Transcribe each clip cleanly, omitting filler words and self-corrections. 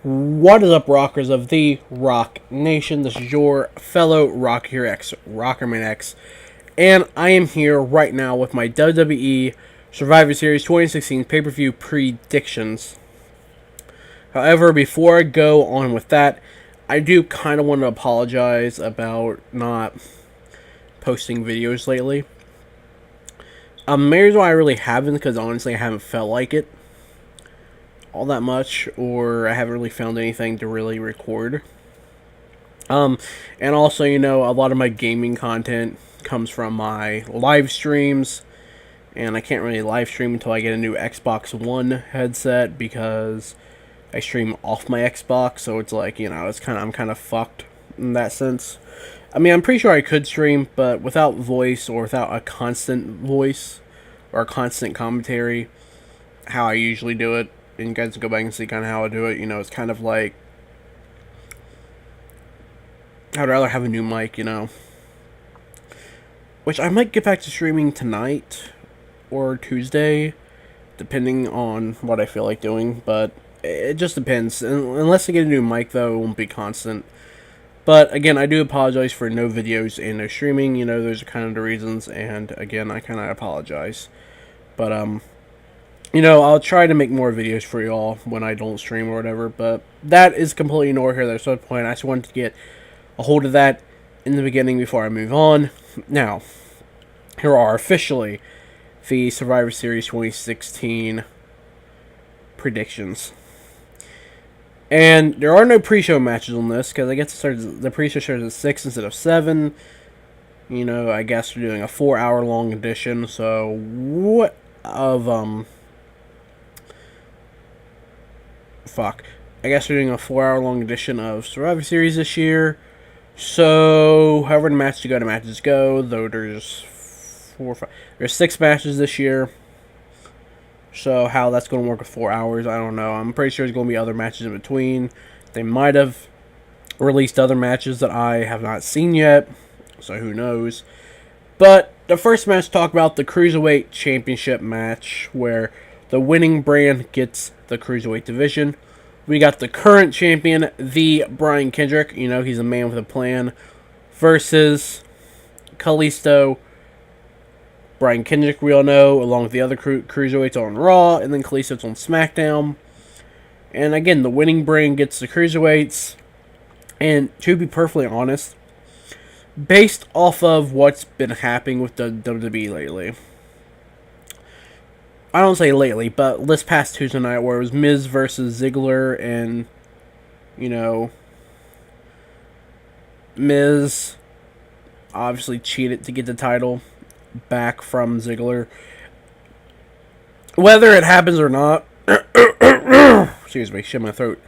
What is up, rockers of the Rock Nation? This is your fellow Rocker X, Rockerman X, and I am here right now with my WWE Survivor Series 2016 pay-per-view predictions. However, before I go on with that, I do kind of want to apologize about not posting videos lately. The main reason why I really haven't, because honestly I haven't felt like it all that much, or I haven't really found anything to really record. And also, a lot of my gaming content comes from my live streams, and I can't really live stream until I get a new Xbox One headset because I stream off my Xbox, so it's like, I'm kind of fucked in that sense. I mean, I'm pretty sure I could stream, but without voice or without a constant voice or a constant commentary, how I usually do it, and you guys can go back and see kind of how I do it. It's kind of like I'd rather have a new mic, which I might get back to streaming tonight or Tuesday, depending on what I feel like doing, but it just depends. Unless I get a new mic, though, it won't be constant. But again, I do apologize for no videos and no streaming. Those are kind of the reasons, and again, I kind of apologize. But I'll try to make more videos for y'all when I don't stream or whatever, but that is completely nowhere here. That's the point. I just wanted to get a hold of that in the beginning before I move on. Now, here are officially the Survivor Series 2016 predictions. And there are no pre-show matches on this, because I guess the pre-show starts at 6 instead of 7. I guess we're doing a 4-hour long edition, so what of, I guess we're doing a 4-hour long edition of Survivor Series this year. So, however the matches go, though there's 6 matches this year. So, how that's going to work with 4 hours, I don't know. I'm pretty sure there's going to be other matches in between. They might have released other matches that I have not seen yet, so who knows. But the first match to talk about, the Cruiserweight Championship match, where the winning brand gets the Cruiserweight division. We got the current champion, the Brian Kendrick, he's a man with a plan, versus Kalisto. Brian Kendrick, we all know, along with the other Cruiserweights on Raw, and then Kalisto's on SmackDown. And again, the winning brand gets the Cruiserweights. And to be perfectly honest, based off of what's been happening with the WWE lately, I don't say lately, but this past Tuesday night, where it was Miz versus Ziggler, and, Miz obviously cheated to get the title back from Ziggler. Whether it happens or not, excuse me, shit my throat.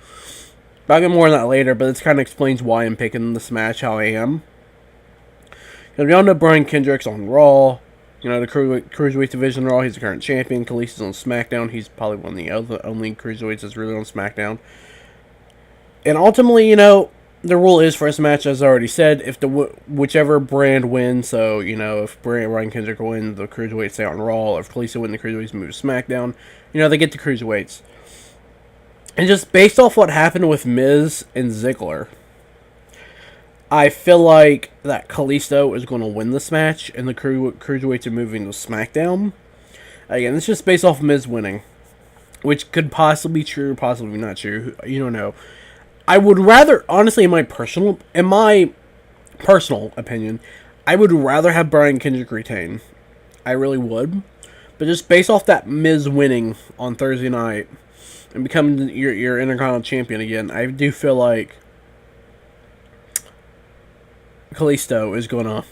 I'll get more on that later, but this kind of explains why I'm picking this match how I am. Because we all know Brian Kendrick's on Raw. The Cruiserweight division Raw, he's the current champion. Kalisto's on SmackDown. He's probably one of the only Cruiserweights that's really on SmackDown. And ultimately, the rule is for this match, as I already said, if whichever brand wins, so, if Brian Kendrick wins, the Cruiserweights stay on Raw. If Kalisto wins, the Cruiserweights move to SmackDown. They get the Cruiserweights. And just based off what happened with Miz and Ziggler, I feel like that Kalisto is going to win this match, and the Cruiserweights are moving to SmackDown. Again, it's just based off Miz winning, which could possibly be true, possibly not true. You don't know. I would rather, honestly, in my personal opinion, I would rather have Brian Kendrick retain. I really would. But just based off that Miz winning on Thursday night and becoming your Intercontinental Champion again, I do feel like Kalisto is going to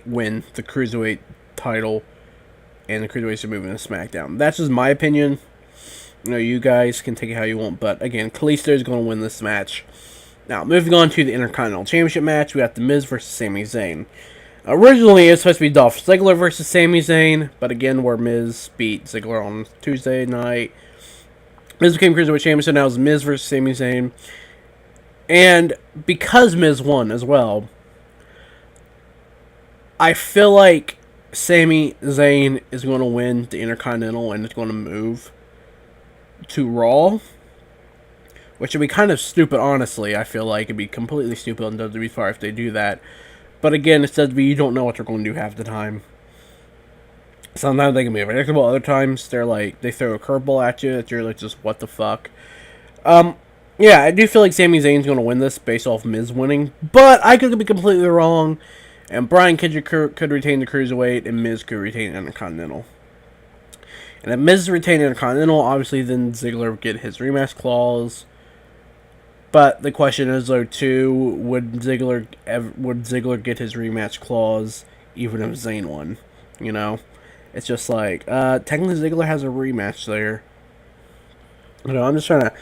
win the Cruiserweight title, and the Cruiserweights are moving to SmackDown. That's just my opinion. You guys can take it how you want, but again, Kalisto is going to win this match. Now, moving on to the Intercontinental Championship match, we got The Miz versus Sami Zayn. Originally, it was supposed to be Dolph Ziggler versus Sami Zayn, but again, where Miz beat Ziggler on Tuesday night, Miz became Cruiserweight Champion, so now it's Miz versus Sami Zayn. And because Miz won as well, I feel like Sami Zayn is going to win the Intercontinental and it's going to move to Raw, which would be kind of stupid, honestly. I feel like it'd be completely stupid on WWE's part if they do that. But again, it's WWE, you don't know what they're going to do half the time. Sometimes they can be predictable, other times they're like, they throw a curveball at you that you're like, just what the fuck. Yeah, I do feel like Sami Zayn's going to win this based off Miz winning, but I could be completely wrong, and Brian Kendrick could retain the Cruiserweight, and Miz could retain Intercontinental. And if Miz retained Intercontinental, obviously then Ziggler would get his rematch clause. But the question is, though, too, would Ziggler get his rematch clause even if Zayn won? You know? It's just like, technically Ziggler has a rematch there. You know, I'm just trying to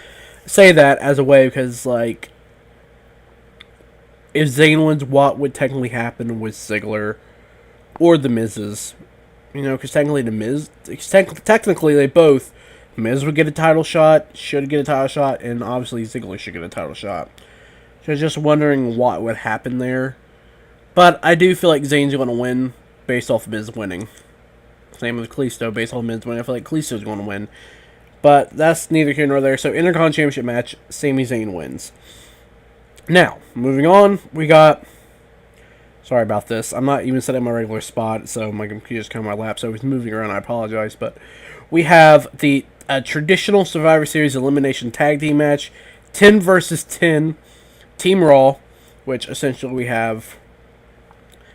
say that as a way, because, like, if Zayn wins, what would technically happen with Ziggler or the Miz's? You know, because technically the Miz, technically they both, Miz would get a title shot, should get a title shot, and obviously Ziggler should get a title shot. So I was just wondering what would happen there. But I do feel like Zayn's going to win based off of Miz winning. Same with Kalisto, based off of Miz winning. I feel like Kalisto's going to win. But that's neither here nor there. So Intercontinental Championship match, Sami Zayn wins. Now, moving on, we got... Sorry about this. I'm not even sitting in my regular spot, so my computer's kind of my lap, so it's moving around. I apologize. But we have the traditional Survivor Series Elimination Tag Team match, 10 versus 10, Team Raw, which essentially we have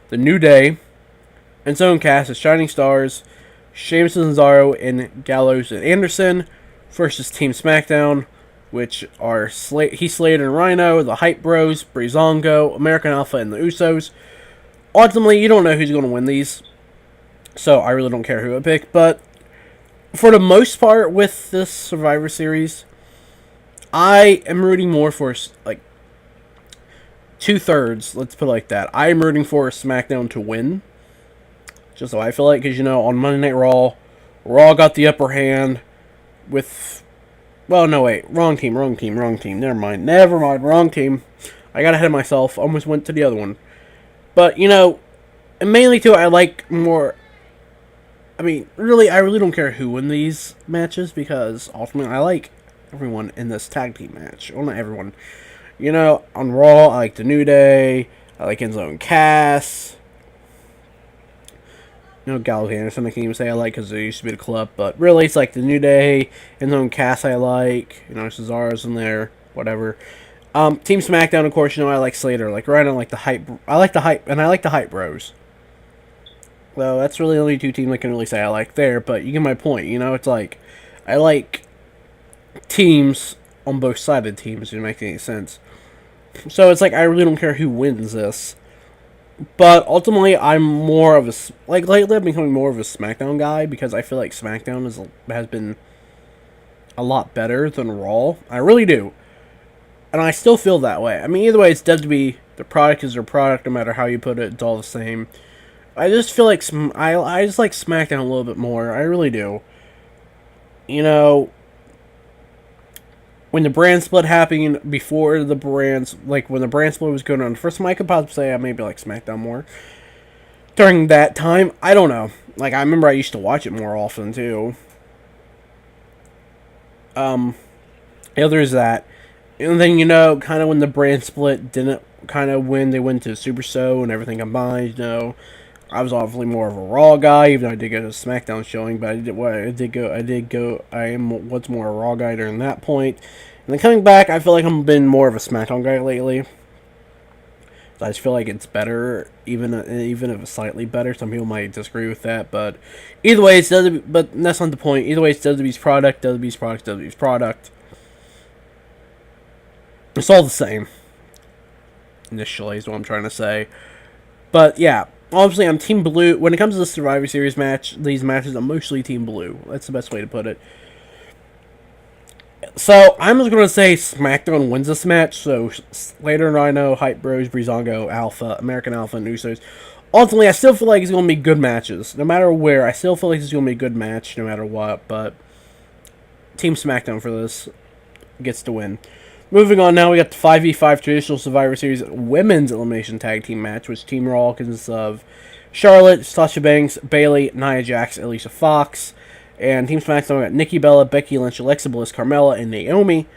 the New Day, Enzo and Cass as Shining Stars, Sheamus and Cesaro, and Gallows and Anderson versus Team SmackDown, which are Heath, Slater, and Rhyno, the Hype Bros, Breezango, American Alpha, and the Usos. Ultimately, you don't know who's going to win these, so I really don't care who I pick, but for the most part with this Survivor Series, I am rooting more for, like, 2/3, let's put it like that. I am rooting for SmackDown to win, just so I feel like, because, you know, on Monday Night Raw, Raw got the upper hand with, well, no, wait, wrong team, never mind, wrong team. I got ahead of myself, almost went to the other one. But, you know, and mainly, too, I like more... I mean, really, I really don't care who wins these matches, because, ultimately, I like everyone in this tag team match. Well, not everyone. You know, on Raw, I like the New Day, I like Enzo and Cass. You know, Gallows and Anderson, I can even say I like, because they used to be the club. But, really, it's like the New Day, Enzo and Cass I like. You know, Cesaro's in there, whatever. Team SmackDown, of course, you know, I like Slater, like Rhyno, I like the Hype, I like the Hype Bros. Well, that's really the only two teams I can really say I like there, but you get my point, you know, it's like, I like teams on both sides of the teams, if it makes any sense. So it's like, I really don't care who wins this. But ultimately, I'm more of a, like, lately I'm becoming more of a SmackDown guy, because I feel like SmackDown has been a lot better than Raw. I really do. And I still feel that way. I mean, either way, it's WWE. The product is their product, no matter how you put it. It's all the same. I just feel like I just like SmackDown a little bit more. I really do. You know, when the brand split happened, before the brands, like when the brand split was going on, the first time I could possibly say I maybe like SmackDown more. During that time, I don't know. Like, I remember I used to watch it more often, too. The other is that. And then, you know, kind of when the brand split didn't, kind of when they went to Super Show and everything combined, you know, I was obviously more of a Raw guy, even though I did go to a SmackDown showing, but I was more a Raw guy during that point. And then coming back, I feel like I've been more of a SmackDown guy lately. So I just feel like it's better, even if it's slightly better. Some people might disagree with that, but either way, it's WWE, but that's not the point. Either way, it's WWE's product, WWE's product, WWE's product. It's all the same. Initially, is what I'm trying to say. But, yeah. Obviously, I'm Team Blue. When it comes to the Survivor Series match, these matches, I'm mostly Team Blue. That's the best way to put it. So, I'm just going to say SmackDown wins this match. So, Slater and Rhyno, Hype Bros, Breezango, Alpha, American Alpha, and Usos. Ultimately, I still feel like it's going to be good matches. No matter where, I still feel like it's going to be a good match, no matter what. But, Team SmackDown for this gets to win. Moving on now, we got the 5v5 traditional Survivor Series women's elimination tag team match, which Team Raw consists of Charolette, Sasha Banks, Bayley, Nia Jax, Alicia Fox, and Team SmackDown got Nikki Bella, Becky Lynch, Alexa Bliss, Carmella, and Naomi.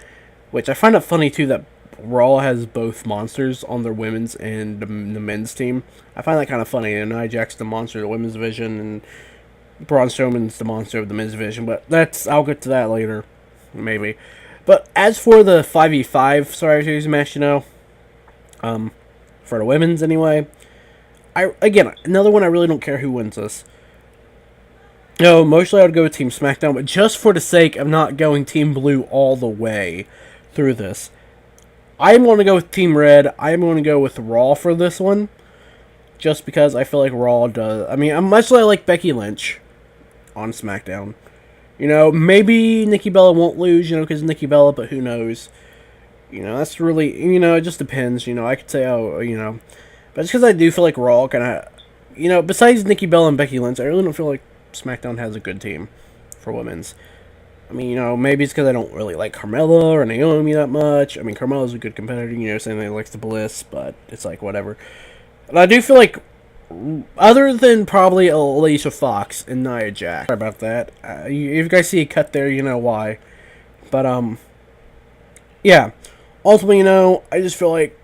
which I find it funny too that Raw has both monsters on their women's and the men's team. I find that kind of funny. And Nia Jax's the monster of the women's division, and Braun Strowman's the monster of the men's division. But I'll get to that later, maybe. But as for the 5v5 Survivor Series match, for the women's anyway, again, another one I really don't care who wins this. Mostly I would go with Team SmackDown, but just for the sake of not going Team Blue all the way through this, I'm going to go with Team Red. I'm going to go with Raw for this one, just because I feel like Raw does. I mean, much like Becky Lynch on SmackDown. Maybe Nikki Bella won't lose, because Nikki Bella, but who knows? That's really, it just depends. I could say, but it's because I do feel like Raw kind of, besides Nikki Bella and Becky Lynch, I really don't feel like SmackDown has a good team for women's. I mean, maybe it's because I don't really like Carmella or Naomi that much. I mean, Carmella's a good competitor, saying they likes the Bliss, but it's like, whatever. But I do feel like, other than probably Alicia Fox and Nia Jax. Sorry about that. If you guys see a cut there, you know why. But, yeah. Ultimately, I just feel like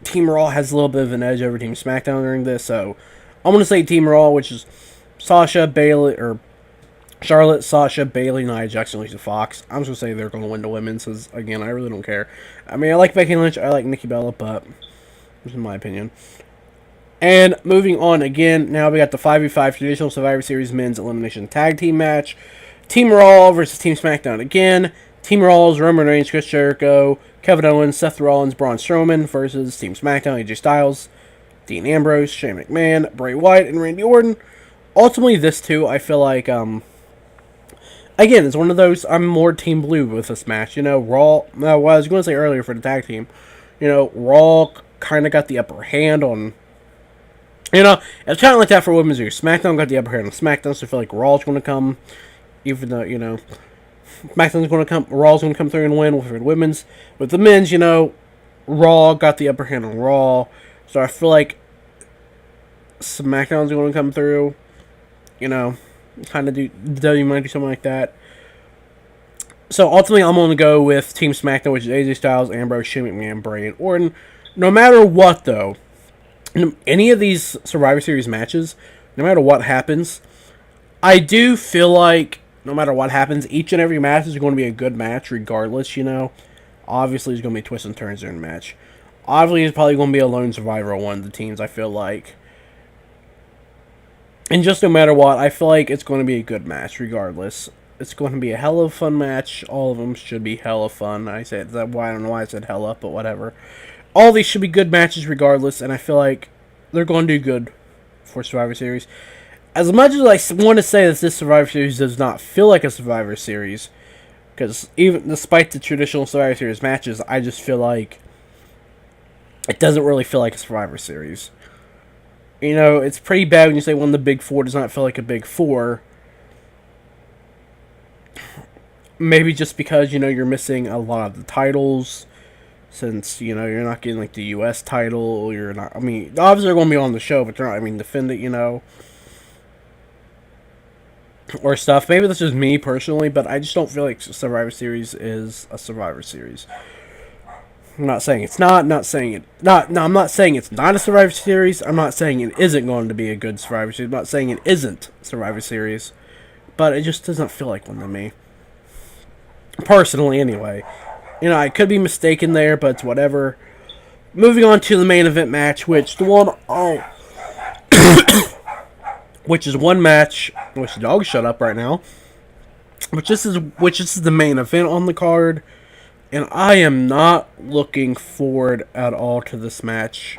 Team Raw has a little bit of an edge over Team SmackDown during this, so I'm going to say Team Raw, which is Sasha, Bayley, or Charlotte, Sasha, Bayley, Nia Jax, and Alicia Fox. I'm just going to say they're going to win the women's, because, again, I really don't care. I mean, I like Becky Lynch, I like Nikki Bella, but this is my opinion. And moving on again, now we got the 5v5 Traditional Survivor Series Men's Elimination Tag Team match. Team Raw versus Team SmackDown again. Team Raw is Roman Reigns, Chris Jericho, Kevin Owens, Seth Rollins, Braun Strowman versus Team SmackDown, AJ Styles, Dean Ambrose, Shane McMahon, Bray Wyatt, and Randy Orton. Ultimately, this too, I feel like, again, it's one of those, I'm more Team Blue with this match. Raw, what I was going to say earlier for the tag team, Raw kind of got the upper hand on, it's kind of like that for women's here. SmackDown got the upper hand on SmackDown, so I feel like Raw's going to come, even though, SmackDown's going to come, Raw's going to come through and win for the women's. With the men's, Raw got the upper hand on Raw, so I feel like SmackDown's going to come through, kind of you might do something like that. So ultimately, I'm going to go with Team SmackDown, which is AJ Styles, Ambrose, Shane McMahon, Bray, and Orton. No matter what, though, any of these Survivor Series matches, no matter what happens, I do feel like no matter what happens, each and every match is going to be a good match regardless, Obviously, there's going to be twists and turns during the match. Obviously, it's probably going to be a lone survivor on one of the teams, I feel like. And just no matter what, I feel like it's going to be a good match regardless. It's going to be a hell of a fun match. All of them should be hella fun. I don't know why I said hella, but whatever. All these should be good matches regardless, and I feel like they're going to do good for Survivor Series. As much as I want to say that this Survivor Series does not feel like a Survivor Series, because even despite the traditional Survivor Series matches, I just feel like it doesn't really feel like a Survivor Series. It's pretty bad when you say one of the Big Four does not feel like a Big Four. Maybe just because, you're missing a lot of the titles. Since, you're not getting, the U.S. title, you're not, obviously they're going to be on the show, but they're not, defend it, or stuff. Maybe this is me, personally, but I just don't feel like Survivor Series is a Survivor Series. I'm not saying it's not, I'm not saying it's not a Survivor Series, I'm not saying it isn't going to be a good Survivor Series, I'm not saying it isn't Survivor Series, but it just doesn't feel like one to me. Personally, anyway. I could be mistaken there, but it's whatever. Moving on to the main event match, which is one match, which the dog shut up right now, which this is the main event on the card, and I am not looking forward at all to this match.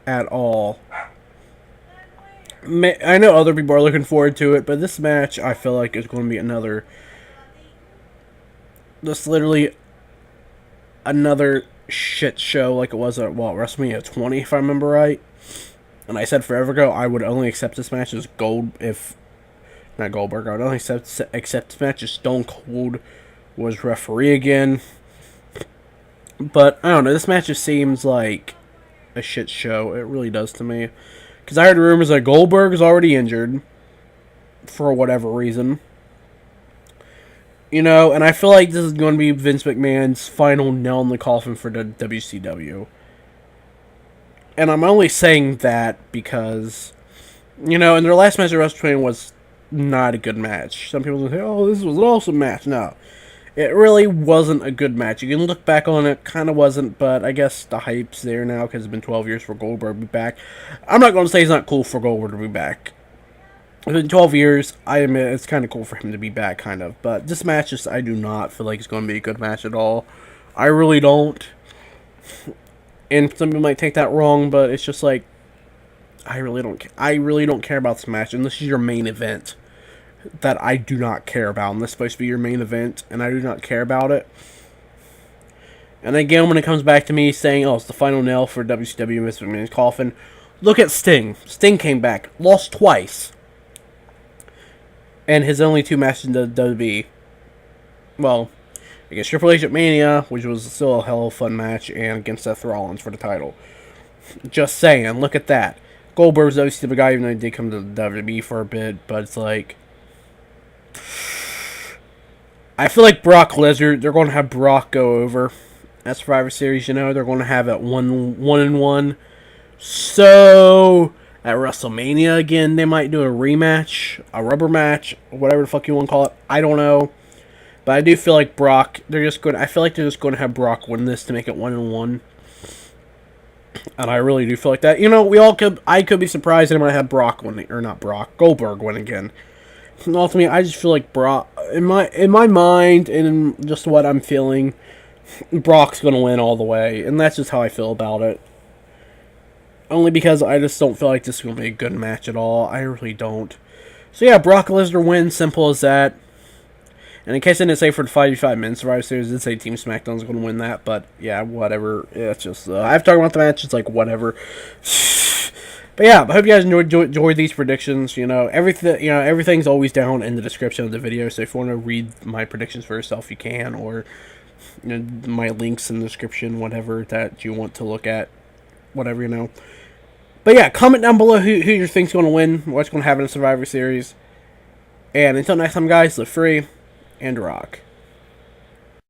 At all. I know other people are looking forward to it, but this match, I feel like, is going to be another... Just literally another shit show like it was at, WrestleMania 20, if I remember right. And I said forever ago, I would only accept this match as not Goldberg, I would only accept this match as Stone Cold was referee again. But, I don't know, this match just seems like a shit show. It really does to me. Because I heard rumors that Goldberg is already injured. For whatever reason. You know, and I feel like this is going to be Vince McMahon's final nail in the coffin for the WCW. And I'm only saying that because, you know, in their last match at WrestleMania was not a good match. Some people say, oh, this was an awesome match. No. It really wasn't a good match. You can look back on it, kind of wasn't, but I guess the hype's there now because it's been 12 years for Goldberg to be back. I'm not going to say it's not cool for Goldberg to be back. It's been 12 years. I admit it's kind of cool for him to be back, kind of. But this match, just I do not feel like it's going to be a good match at all. I really don't. And some people might take that wrong, but it's just like, I really don't care about this match, and this is your main event that I do not care about, and this is supposed to be your main event, and I do not care about it. And again, when it comes back to me saying, oh, it's the final nail for WCW Mr. McMahon's coffin, look at Sting. Sting came back, lost twice, and his only 2 matches in the WWE. Well, against Triple H at Mania, which was still a hell of a fun match, and against Seth Rollins for the title. Just saying, look at that. Goldberg's obviously the guy, even though he did come to the WWE for a bit, but it's like, I feel like Brock Lesnar, they're going to have Brock go over at Survivor Series, you know, they're going to have it 1-1. So, at WrestleMania again, they might do a rematch, a rubber match, whatever the fuck you want to call it, I don't know. But I do feel like Brock, I feel like they're just going to have Brock win this to make it 1-1. And I really do feel like that. You know, I could be surprised they might have Brock win, or not Brock, Goldberg win again. And ultimately, I just feel like Brock, in my mind, and in just what I'm feeling, Brock's going to win all the way. And that's just how I feel about it. Only because I just don't feel like this is going to be a good match at all. I really don't. So yeah, Brock Lesnar wins, simple as that. And in case I didn't say for the 5v5 men's Survivor Series, I did say Team SmackDown's going to win that, but yeah, whatever. Yeah, it's just, I've talked about the match, it's like, whatever. But yeah, I hope you guys enjoyed these predictions. You know, everything's always down in the description of the video, so if you want to read my predictions for yourself, you can, or, you know, my links in the description, whatever that you want to look at, whatever, you know. But yeah, comment down below who you think's going to win, what's going to happen in Survivor Series. And until next time, guys, live free and rock.